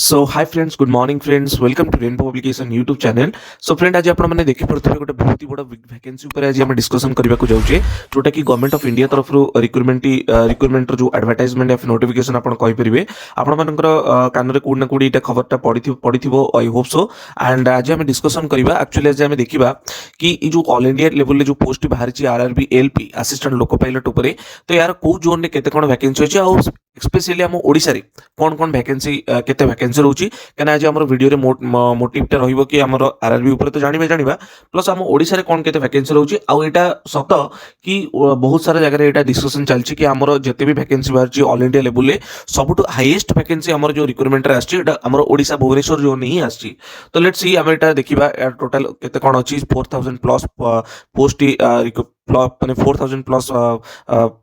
So hi friends, good morning friends, welcome to Rainbow Publication YouTube channel. So friend, आज आपण मैंने देखि पड़थबे गोटे बहुत ही बड़ वैकेंसी ऊपर आज हम डिस्कशन करबा को जाउछे, जोटा कि गवर्नमेंट ऑफ इंडिया तरफ रिक्रूटमेंट जो एडवर्टाइजमेंट या नोटिफिकेशन आपण कहि परिबे। आपण मानकर कान रे कोड ना कोड इटा खबरटा पडिथिबो, आई होप सो। एंड आज हम डिस्कशन करबा, एक्चुअली आज हम देखिबा कि ई जो ऑल इंडिया लेवल जो पोस्ट बाहर छि RRB LP assistant loco pilot ऊपर, तो यार को जोन ने केते कोन वैकेंसी अछि आ स्पेशली आम ओडिशा रे कोन कोन वैकेंसी केते वैकेंसी रहउछि। कना आज हमर वीडियो रे मोटिवटा रहिबो कि हमर आरआरबी ऊपर तो जानिबा प्लस हम ओडिशा रे कोन केते वैकेंसी रहउछि। आ एटा सत कि बहुत सारा जगह रे एटा डिस्कशन चलछि कि हमर जते भी वैकेंसी बाहर छि ऑल इंडिया लेवल ले सबटु हाईएस्ट वैकेंसी हमर जो रिक्रूटमेंट रे आछि एटा हमर ओडिशा भुवनेश्वर जो नहीं आछि। तो लेट्स सी हम एटा देखिबा टोटल केते कोन अछि 4000 प्लस पोस्ट माने 4000 प्लस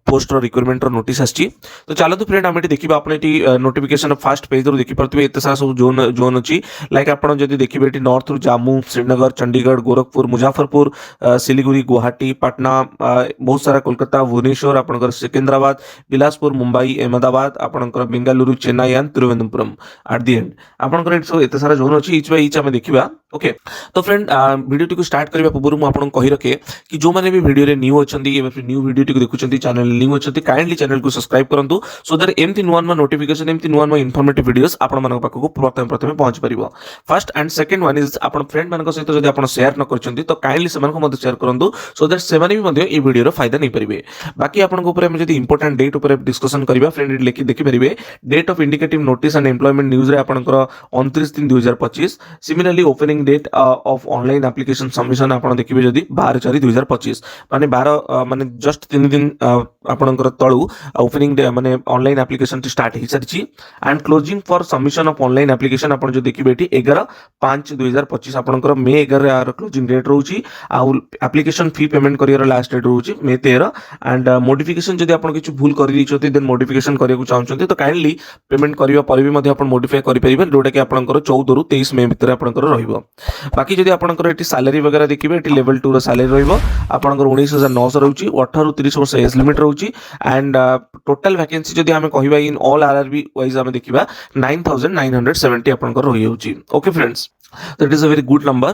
पोस्ट रिक्रूटमेंट नोटिस आछि। तो चलो तो फ्रेंड, आम देखिए आपने नोटिफिकेशन फास्ट पेज रू देखिपे एत सारा सब जोन अच्छी। लाइक आप देखिए ये नॉर्थ रू जम्मू, श्रीनगर, चंडीगढ़, गोरखपुर, मुजफ्फरपुर, सिलीगुड़ी, गुवाहाटी, पटना, बहुत सारा कोलकाता, भुवनेश्वर, आपंकर सिकंदराबाद, बिलासपुर, मुंबई, अहमदाबाद, आपंकर Bengaluru, Chennai and Thiruvananthapuram at the and आपंकर एत सारा जोन अच्छी। इच बाय इच आम देखा। ओके, तो फ्रेंड वीडियो टी स्टार्ट करने पूर्व मुझे कही रखे कि जो मैंने भी वीडियो रे न्यू अच्छा न्यू वीडियो टी देखुं चैनल न्यू अच्छा काइंडली चैनल को सब्सक्राइब करूँ, सो दैट एमती नुआ नुआ नोटिफिकेशन एमती नुआ नुआ इनफॉर्मेटिव वीडियोस आपण मानक पाखकु प्रथम पहुंच परिबो। First and second one is आपण फ्रेंड मानक सहित जदि आपण शेयर न करछंती तो काइंडली सेमान को मते शेयर करंतु, सो दैट सेमाने भी मते ई वीडियो रो फायदा नै परिबे। बाकी आपण को ऊपर हम जदि इंपोर्टेंट डेट ऊपर डिस्कशन करबा फ्रेंड, लिखि देखि परिबे date of indicative notice and employment news रे आपनकर 29/3/2025। Similarly opening date of online application submission आपण देखिबे जदि 12/4/2025 माने 12 माने जस्ट 3 दिन आपनकर तळु ओपनिंग डे माने ऑनलाइन एप्लीकेशन स्टार्ट हो सारी। And closing for submission of online application आप जो देखिए ये 11/5/2025 आपंकर मे 11 क्लोजिंग डेट रोचे। एप्लीकेशन फी पेमेंट कर लास्ट डेट रोचे मे 13। एंड मॉडिफिकेशन जब आप किसी भूल कर देन मॉडिफिकेशन करने को चाहते तो काइंडली पेमेंट करने पर भी आप मॉडिफाई करेंगे, जोटा कि आपंकर 14 ରୁ 23 मे भितर आपंकर रहिबो। बाकी जब आपंकर एटी सैलरी वगैरह देखिए ये लेवल 2 रो सैलरी रहिबो आपंकर 19,900 रहउची, 18 ରୁ 30 वर्ष एज लिमिट रहउची। एंड टोटल वैकेंसी जब आम कहिबा इन ऑल आरआरबी वाइज आम देखिबा 9,970 आपंकर रहि होची। ओके फ्रेंड्स, तो it is a very good number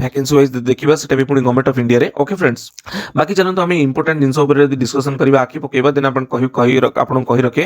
vacancy wise देखिबा सेटा भी पुनी गवर्नमेंट ऑफ इंडिया रे। ओके फ्रेंड्स, बाकी चलंतु आम इंपोर्टेंट जिंस ऊपर डिस्कशन करबा आखि पकेबा देन आपण कहि रखे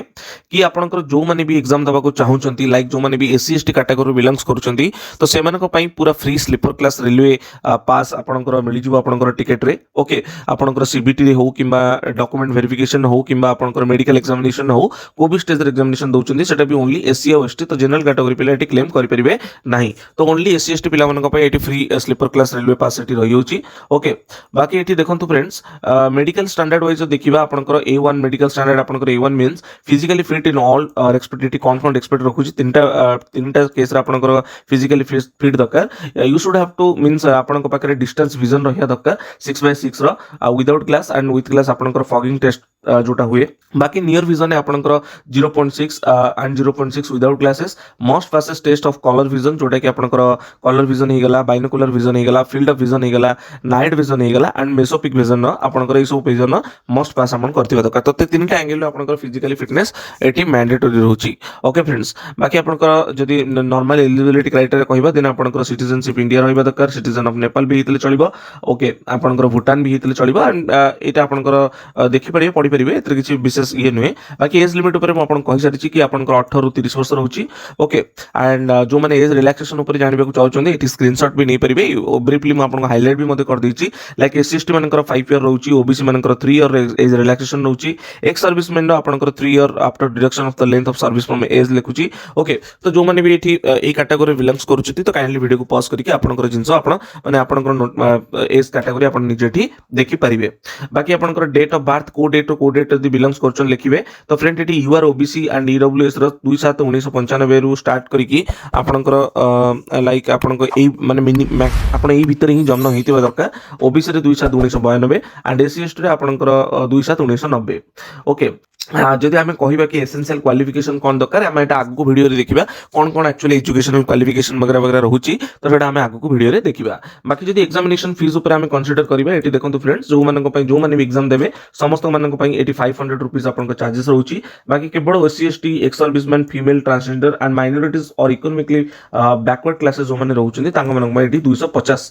कि आपनकर जो माने भी एग्जाम दबा को चाहउचंती, लाइक जो माने भी एससी एसटी कैटेगरी बिलोंग्स करूचंती, तो सेमानक पई पूरा फ्री स्लीपर क्लास रेलवे पास आपनकर मिलि जिवो आपनकर टिकट रे। ओके, आपनकर सीबीटी रे हो किबा डॉक्यूमेंट वेरिफिकेशन हो किबा आपनकर मेडिकल एग्जामिनेशन हो, को भी स्टेज रे एग्जामिनेशन दउचंती सेटा भी ओनली एससी और एसटी, तो जनरल कैटेगरी पिला एटी क्लेम करि परिबे नाही। तो ओनली एससी एसटी पिला मानक पई एटी free sleeper class railway pass एटी रहि होची। ओके, बाकी एटी देखंतु फ्रेंड्स, मेडिकल स्टैंडर्ड वाइज देखिबा आपनकर A1 मेडिकल स्टैंडर्ड आपनकर A1 means physically fit in all expected कॉन एक्सपेक्ट रखुची। तीनटा केस रे आपनकर फिजिकली फिट दरकार। You should have to means आपनक पाखरे डिस्टेंस विजन रहिया दरकार 6/6 रो without glass and with glass आपनकर फॉगिंग टेस्ट जोटा हुए। बाकी नियर विजन आपनकर 0.6 and 0.6 without glasses. Must passes test of colour vision, जोटा कि आपनकर कलर विजन हे गला, बाइनोकुलर विजन हे गला, फील्ड ऑफ विजन हे गला, नाइट विजन हे गला एंड मेसोपिक विजन आपनकर ए सब विजन मस्ट पास आपन करथिबा दरकार। तो तीनटा एंगल आपनकर फिजिकली फिटनेस एटी मैंडेटरी रहउची। ओके फ्रेंड्स, बाकी आपनकर जदी नॉर्मल एलिजिबिलिटी क्राइटेरिया कहबा देन आपनकर सिटीजनशिप इंडिया रहबा दरकार, सिटीजन ऑफ नेपाल भी हेतले चलिबो। ओके, आपनकर भूटान भी हेतले चलिबो। एंड एटा आपनकर देखि परिबे पढि परिबे, एतर किछि विशेष ये नुहे। बाकी एज लिमिट ऊपर आपण कहि सारिछि कि आपनकर 18 ରୁ 30 वर्ष रहउची। ओके, एंड जो माने एज रिलैक्सेशन ऊपर जानिबा को चाहउछन्ती एटी स्क्रीनशॉट भी नै परिबे। ब्रीफली म आपन हाइलाइट भी मते कर दैछि। लाइक एससी मानकर 5 ईयर रहउची, ओबीसी मानकर 3 ईयर एज रिलैक्सेशन रहउची, एक्स सर्विसमैन आपनकर 3 year after deduction of the length of service from age लेखुची। ओके, तो जो माने भी एठी ए कैटेगरी बिलोंग्स करूछथि तो काइंडली वीडियो को पॉज करके आपनकर जिंस आपण माने आपनकर एज कैटेगरी आपण निजेठी देखि परिबे। बाकी आपनकर डेट ऑफ बर्थ को डेट यदि बिलोंग्स करछन लिखिबे तो फ्रेंड एटी यूआर ओबीसी एंड ईडब्ल्यूएस रो 2/7/1995 रू स्टार्ट करिकि आपनकर लाइक आपनकर ए माने आपण ए भीतर ही जन्म हेतिबा दरकार। ओबीसी रे 2/7/1992 एंड एससी एसटी रे आपनकर 2/7/1990। ओके, जदि आम कहवा कि एसेंशियल क्वालिफिकेशन कौन दरकार आम एटा आगु वीडियो देखा कौन कौन एक्चुअली एजुकेशनल क्वालिफिकेशन वगैरह वगैरह रोचे तो सेटा आम आगु वीडियो देखा बाकी जदि एग्जामिनेशन फीस उपर आम कंसीडर करबा एटी देखंतु फ्रेंड्स जो माने भी एग्जाम देबे समस्त मानक पई एटी 500 रुपीस आपन चार्जेस रोची बाकी केवल SC ST ex serviceman female transgender and minorities और इकोनॉमिकली बैकवर्ड क्लासेस जो माने रहउछन्ती तांग मानक पई एटी 250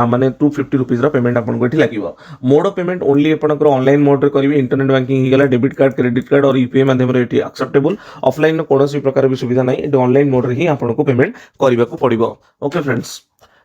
माने 250 रुपीस रा पेमेंट आपन को एटी लागिवो मोड ऑफ पेमेंट ओनली आपन ऑनलाइन मोड रे करिवे इंटरनेट बैंकिंग हिगला डेबिट कार्ड क्रेडिट कार्ड और यूपीआई माध्यम रे एटी एक्सेप्टेबल ऑफलाइन कौन प्रकार भी सुविधा नहीं एटी ऑनलाइन मोड रे ही आपन को पेमेंट करबा को पड़िबो ओके फ्रेंड्स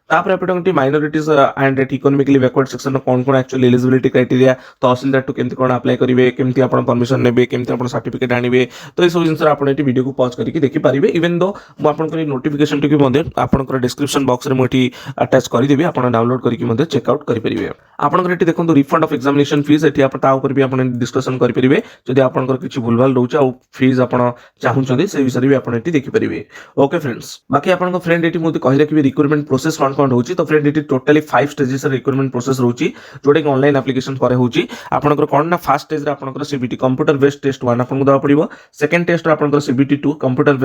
तापर एपटे minorities and economically backward section कौन कौन एक्चुअली एलिजिबिलिटी क्राइटेरिया तहसीलदार टू केमती कौन अप्लाई करेंगे केमती आपन परमिशन नेबे केमती आपन सर्टिफिकेट आनिबे तो ये सब जिंस आपन एटी वीडियो को पॉज करके देखि पारिबे इवन दो मु आपन को नोटिफिकेशन टिक मध्ये आपन को डिस्क्रिप्शन बॉक्स रे मोटी अटैच कर देबी आपन डाउनलोड करके मध्ये चेक आउट करि परिबे आपन को एटी देखंतु refund of examination fees eighty आपन ता ऊपर भी आपन डिस्कशन करि परिबे जदि आपन को किछि भूलभाल रहउछ आ फीस आपन चाहुछन्ती से विषय भी आपन एटी देखि परिबे ओके फ्रेंड्स बाकी आपन को फ्रेंड एटी मोते कहि रखिबे रिक्रूटमेंट प्रोसेस कौन कौन रहउछ तो friend totally 5 stages recruitment process रोची जोटे कि ऑनलाइन एप्लीकेशन करे होची आपनकर कोन ना फर्स्ट स्टेज रे आपनकर सीबीटी कंप्यूटर बेस्ड टेस्ट 1 आपन दवा पड़िबो सेकंड टेस्ट रे आपनकर सीबीटी 2 कंप्यूटर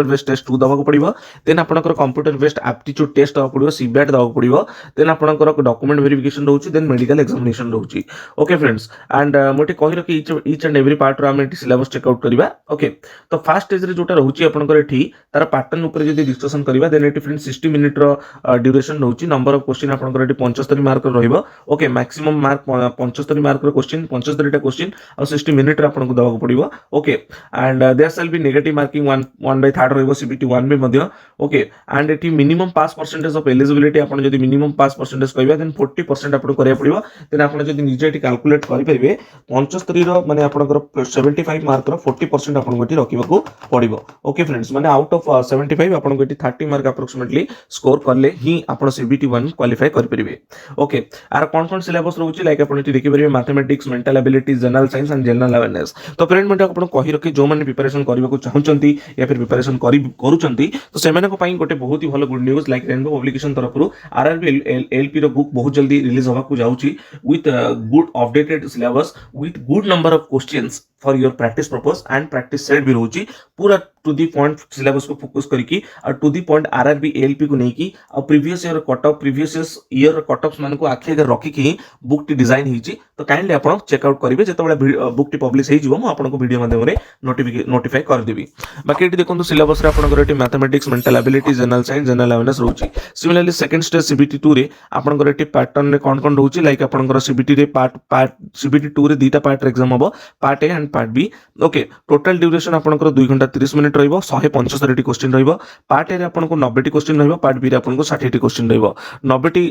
बेस्ड टेस्ट 2 दवा को पड़िबो देन आपनकर कंप्यूटर बेस्ड एप्टीट्यूड टेस्ट दवा पड़िबो सीबैट दवा को पड़िबो देन आपनकर डॉक्यूमेंट वेरिफिकेशन रहउची देन मेडिकल एग्जामिनेशन रहउची ओके फ्रेंड्स एंड मोटे कहि रखि ईच एंड एवरी पार्ट रो हम सिलेबस चेक आउट करबा ओके तो फर्स्ट स्टेज रे जोटा रहउची आपनकर एठी तार पैटर्न ऊपर जदी डिस्कशन करबा देन एठी फ्रेंड 60 मिनिट रो ड्यूरेशन रहउची नंबर ऑफ क्वेश्चन आपनकर एटी 75 मार्क रहइबो ओके मैक्सिमम मार्क 75 मार्क रो क्वेश्चन 75 टा क्वेश्चन और 60 मिनिट रे आपनको दवा को पड़िबो okay and there shall be negative marking 1/3 रहइबो सीबीटी 1 में मध्ये ओके एंड एटी minimum pass percentage of eligibility आपन जदी मिनिमम पास परसेंटेज कहबा देन 40% आपन करिया पड़िबो देन आपन जदी निजे एटी कैलकुलेट करि परिबे 75 रो माने आपनकर 75 मार्क रो 40% आपन गोटी रखिबा को पड़िबो ओके फ्रेंड्स माने आउट ऑफ 75 आपन गोटी 30 मार्क अप्रोक्सीमेटली स्कोर करले ही आपण सीबीटी 1 क्वालिफाई कर परिबे ओके आर कौन सिलेबस रहउची लाइक आपण एटी देखि परिबे mathematics mental ability general science and general awareness तो फ्रेंड मैं आपण कहि रखि जो माने प्रिपरेशन करबा को चाहुचंती या फिर प्रिपरेशन करूचंती तो सेमाने को पई गोटे बहुत ही भलो good news like rainbow publication तरफ रु आरआरबी एलपी रो बुक बहुत जल्दी रिलीज होबा को जाउची with good updated syllabus with good number of questions for your practice purpose and practice set भी रहउची पूरा टू दी पॉइंट सिलेबस को फोकस करके और to the point RRB LP को नेकी और previous year cut off previous year cut offs मान को आखि आगे रखिकी बुक टी डिजाइन हिची तो काइंडली आपण चेक आउट करिवे जेतेबेले बुक टी पब्लिश हे जिवो म आपण को वीडियो माध्यम रे नोटिफाई कर देबी बाकी एटी देखंतु सिलेबस रे आपण एटी mathematics mental ability general science general awareness रहउची सिमिलरली सेकंड स्टेज सीबीटी 2 रे आपण एटी पैटर्न रे कोन रहउची लाइक आपण सीबीटी रे पार्ट सीबीटी 2 रे दीटा पार्ट एग्जाम हबो part A and part B okay total duration आपण 2 घंटा 30 मिनिट रहइबो 175 टी क्वेश्चन रहइबो पार्ट ए रे आपण 90 टी क्वेश्चन रहइबो पार्ट बी रे आपण 60 टी question रहइबो 90 T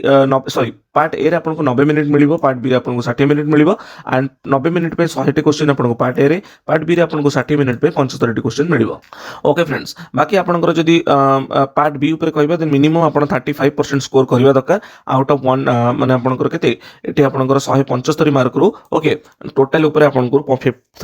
sorry part A रे आपण 90 मिनिट मिलिबो पार्ट बी रे आपण 60 मिनिट मिलिबो एंड 90 मिनिट पे 100 टी क्वेश्चन आपण पार्ट ए रे पार्ट बी रे आपण 60 मिनिट पे 75 टी क्वेश्चन मिलिबो ओके फ्रेंड्स बाकी आपण जदी पार्ट बी ऊपर कहबा देन मिनिमम आपण 35% स्कोर करबा दरकार आउट ऑफ 1 माने आपण केते एटी आपण 175 मार्क रो ओके टोटल ऊपर आपण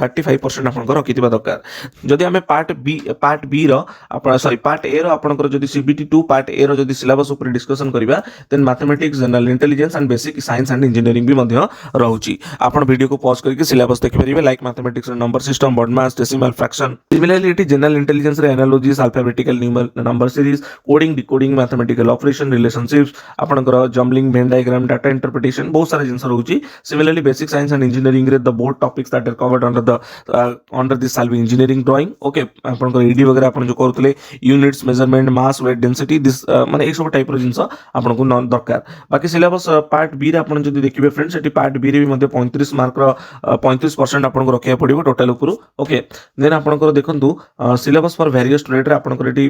35% आपण रखिथिबा दरकार जदी हमें पार्ट बी रो आपण सॉरी पार्ट ए रो आपण जदी सीबीटी 2 पार्ट ए रो जदी सिलेबस ऊपर डिस्कशन करबा then mathematics general intelligence and basic science and engineering भी मध्य रहउची आपण वीडियो को पॉज करके सिलेबस देखि परिबे like mathematics number system BODMAS decimal fraction similarly it general intelligence रे analogies alphabetical number series coding decoding mathematical operation relationships आपण jumbling Venn diagram data interpretation बहुत सारा जिंस रहउची similarly basic science and engineering रे the board topics that are covered under this shall be engineering drawing okay आपण ED वगैरह आपण जो करथले units measurement mass weight density this माने ए सब टाइप रो जिंस आपण को दरकार बाकी सिलेबस पार्ट बी रे आपण जदी देखिबे फ्रेंड्स एटी पार्ट बी रे भी मध्ये 35 मार्क रो 35% आपण को रखिया पड़िबो टोटल ऊपर ओके देन आपण को देखंतु सिलेबस फॉर वेरियस स्टूडेंट रे आपण को एटी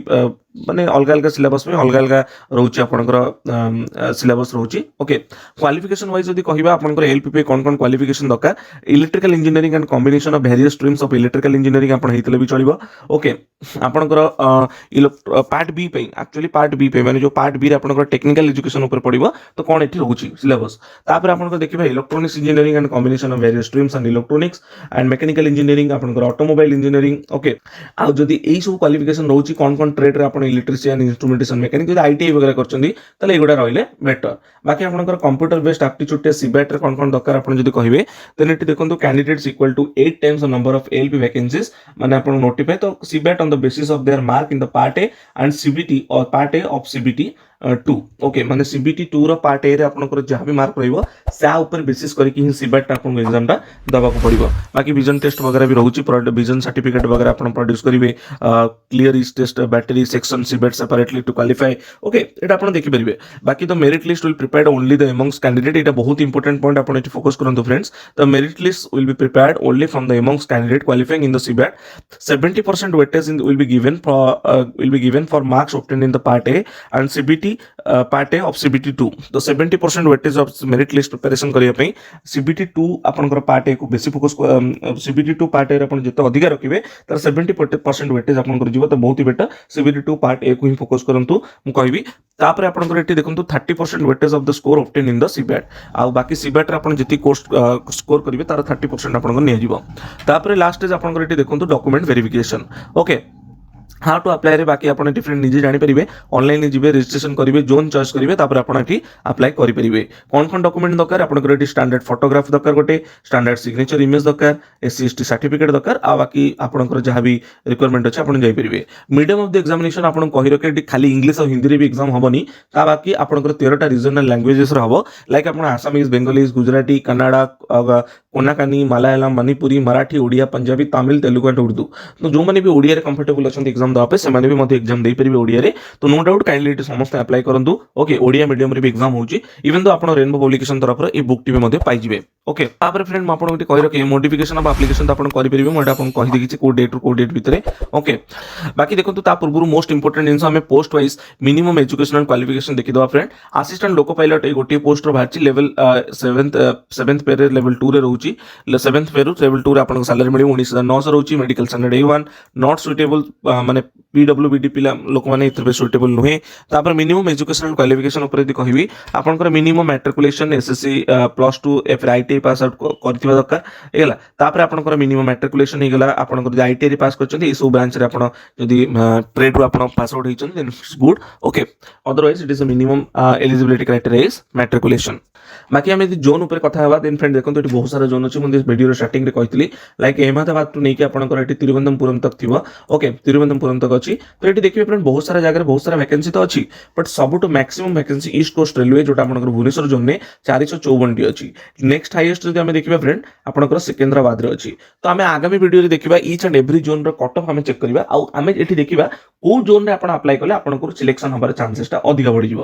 माने अलग अलग सिलेबस में अलग अलग रहउची आपण को सिलेबस रहउची ओके क्वालिफिकेशन वाइज जदी कहबा आपण को एलपी पे कोन कोन क्वालिफिकेशन दरकार electrical engineering and combination of various streams of electrical engineering आपण हेतले भी चलिबो ओके आपण को पार्ट बी पे एक्चुअली पार्ट बी पे माने जो पार्ट बी रे आपण को टेक्निकल एजुकेशन ऊपर पड़िबो तो कोन एठी रहउची सिलेबस तापर आपण को देखिबा electronics engineering and combination of various streams and electronics and mechanical engineering आपण को ऑटोमोबाइल इंजीनियरिंग ओके आ जदी एई सब क्वालिफिकेशन रहउची कोन कोन ट्रेड रे आपण इलेक्ट्रिशियन इंस्ट्रुमेंटेशन मैकेनिक जो आईटीआई वगैरह करछंदी तले एगुडा रहिले बेटर बाकी आपनकर computer based aptitude test CBAT रे कोन दरकार आपण जदी कहिबे देन एटी देखंतु candidates equal to 8 times the number of LP vacancies माने आपण नोटिफाई तो CBAT on the basis of their mark in the part A and CBT और part A of CBT 2 okay माने सीबीटी 2 रो पार्ट ए रे आपनकर जहां भी मार्क रहइबो सा ऊपर बेसिस करके ही सीबीएट आपन एग्जाम टा दबा को पड़िबो बाकी विजन टेस्ट वगैरह भी रहउची विजन सर्टिफिकेट वगैरह आपन प्रोड्यूस करिवे clear is test battery section CBAT separately to qualify okay एटा आपन देखि परिबे बाकी the merit list will prepared only the amongst candidate एटा बहुत इंपोर्टेंट पॉइंट आपन एटी फोकस करंतु friends the merit list will be prepared only from the amongst candidate qualifying in the CBAT 70% weightage will be given for marks obtained in the part A and CBT part A of CBT 2 तो 70% weightage of merit list preparation करिया पई CBT 2 आपनकर part A को बेसी focus CBT 2 part A रे अपन जते अधिक रखिबे तर 70% weightage आपनकर जीव तो बहुत ही बेटर CBT 2 part A को ही फोकस करंतु मु कहबी तापर आपनकर एटी देखंतु 30% weightage of the score obtained in the CBAT आ बाकी CBAT रे अपन जति कोर्स स्कोर करिवे तार 30% आपनकर नै जीव तापर लास्ट स्टेज आपनकर एटी देखंतु document verification okay how to apply रे बाकी आपण डिफरेंट निजे जानि परिबे ऑनलाइन जिबे रजिस्ट्रेशन करिवे जोन चॉइस करिवे तापर आपण एठी अप्लाई करि परिबे कोन डॉक्यूमेंट दरकार आपण कर एठी स्टैंडर्ड फोटोग्राफ दरकार गोटे स्टैंडर्ड सिग्नेचर इमेज दरकार एससी सर्टिफिकेट दरकार आ बाकी आपण कर जहां भी रिक्वायरमेंट अछि आपण जाई परिबे मीडियम ऑफ द एग्जामिनेशन आपण कहि रखे एठी खाली इंग्लिश और हिंदी रे भी एग्जाम हबनी ता बाकी आपण कर 13 टा रीजनल लैंग्वेजेस रे हबो लाइक आपण आसामीज बेंगलीज गुजराती कन्नड़ा कोनाकानी मलयालम मणिपुरी मराठी ओडिया पंजाबी तमिल तेलुगु एंड उर्दू तो जो माने भी ओडिया रे कंफर्टेबल अछन एग्जाम दवा पे से माने भी मते एग्जाम दे परिबे ओडिया रे तो नो डाउट काइंडली समस्त अप्लाई करंतु ओके ओडिया मीडियम रे भी एग्जाम होची इवन दो आपण रेनबो पब्लिकेशन तरफ रे ए बुक टी भी मते पाई जिवे ओके तापर फ्रेंड म आपण कहि रखे मोटिफिकेशन ऑफ एप्लीकेशन तो आपण करि परिबे मोटा आपण कहि देछि छी को डेट टू को डेट भितरे ओके बाकी देखंतु ता पूर्व मोस्ट इंपोर्टेंट जिंस हमें post wise minimum educational qualification देखि दवा फ्रेंड असिस्टेंट लोको पायलट ए गोटी पोस्ट रो भाची लेवल 7th पे रे लेवल 2 रे रहउची 7th पे रो लेवल 2 रे आपण सैलरी मिली 19900 रहउची medical standard A1 not suitable माने पीडब्ल्यूबीडी पिला लोक माने इतरे सुटेबल नुहे तापर मिनिमम एजुकेशनल क्वालिफिकेशन ऊपर यदि कहिबी आपनकर मिनिमम मैट्रिकुलेशन एसएससी +2 एफ आईटीआई पास आउट करथिबा दरकार एला तापर आपनकर मिनिमम मैट्रिकुलेशन हे गेला आपनकर आईटीआई पास करछन्ती इस ब्रांच रे आपण जदि ट्रेड रो आपण पास आउट हेचन then it's good okay otherwise it is a minimum eligibility criteria is matriculation बाकी आम यदि जोन उपर कथा हवा देन फ्रेंड देखो ये बहुत सारा जोन अच्छी मुझे वीडियो स्टार्टिंग रे कही लाइक अहमदाबाद टू नहीं आपंकर ये तिरुवनंतपुरम तक थी ओके तिरुवनंतपुरम तक अच्छी तो ये देखिए फ्रेंड बहुत सारा जगह बहुत सारा वैकेंसी तो अच्छी बट सबुठ maximum vacancy East Coast Railway जो आपंकर भुवनेश्वर जोन में 454 टी अच्छी नेक्स्ट हाईएस्ट जो देखिए फ्रेंड आपंकर सिकंदराबाद रे अच्छी तो आम आगामी वीडियो देखिए each and every zone cut off आम चेक करवा आम ये देखा कौ जोन में आप अप्लाई कले आपंकर सिलेक्शन हमारे चांसेसटा अधिक बढ़ जाव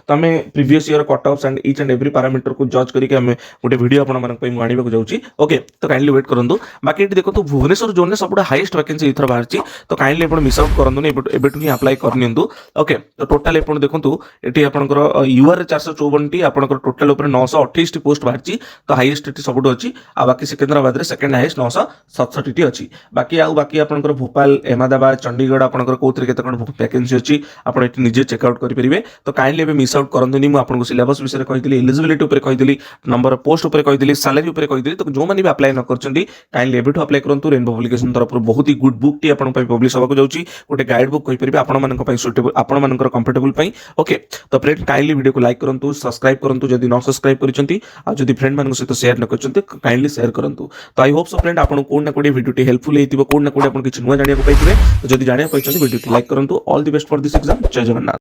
तो आम previous year cut offs and each and every parameter को जज करके आम गोटे वीडियो आपको आने जाऊँगी ओके तो काइंडली वेट करूँ बाकी ये देखो भुवनेश्वर जोन में सब हाईएस्ट वैकेंसी इथर बाहर तो काइंडली आप मिस आउट करूँ एबेटू ही अप्लाई करनी ओके तो टोटाल आप देखो ये आपंकर यूआर 454 टी आपंकर टोटाल उपर 928 पोस्ट बाहर तो हाईएस्ट ये सब अच्छी आ बाकी सिकंदराबाद रे सेकंड हाईएस्ट 967 टी अच्छी बाकी बाकी आपंकर भोपाल अहमदाबाद चंडीगढ़ आपंकर कोथरे केते कोन वैकेंसी अच्छी आपण एटी निजे चेकआउट करेंगे तो काइंडली एबे मिस आउट करंतुनी मु आपनको सिलेबस विषय कही एलिजिबिलिटी उपर कही नंबर ऑफ पोस्ट उपर कही सैलरी उपर कही तो जो मैंने भी अप्लाई न करछंती काइंडली एबेठू अप्लाई करंतु रेनबो पब्लिकेशन तरफ बहुत ही गुड बुक टी आपण पई पब्लिश होबाक जाउची गोटे गाइड बुक कहि परिबे आपण मानक पई सुटेबल आपण मानकर कंफर्टेबल पई ओके तो फ्रेंड काइंडली वीडियो को लाइक करंतु सब्सक्राइब करंतु जदि न सब्सक्राइब करिसंती आ जदि फ्रेंड मानक सहित शेयर न करछंती काइंडली शेयर करंतु तो आई होप सो फ्रेंड आपण कोन ना कोडी वीडियो टी हेल्पफुल हेतिबो कोन ना कोडी आपण किछ नुवा जानिया को पाइथिबे जदि जानिया पाइछंती वीडियो टी लाइक करंतु all the best for this exam जय जगन्नाथ।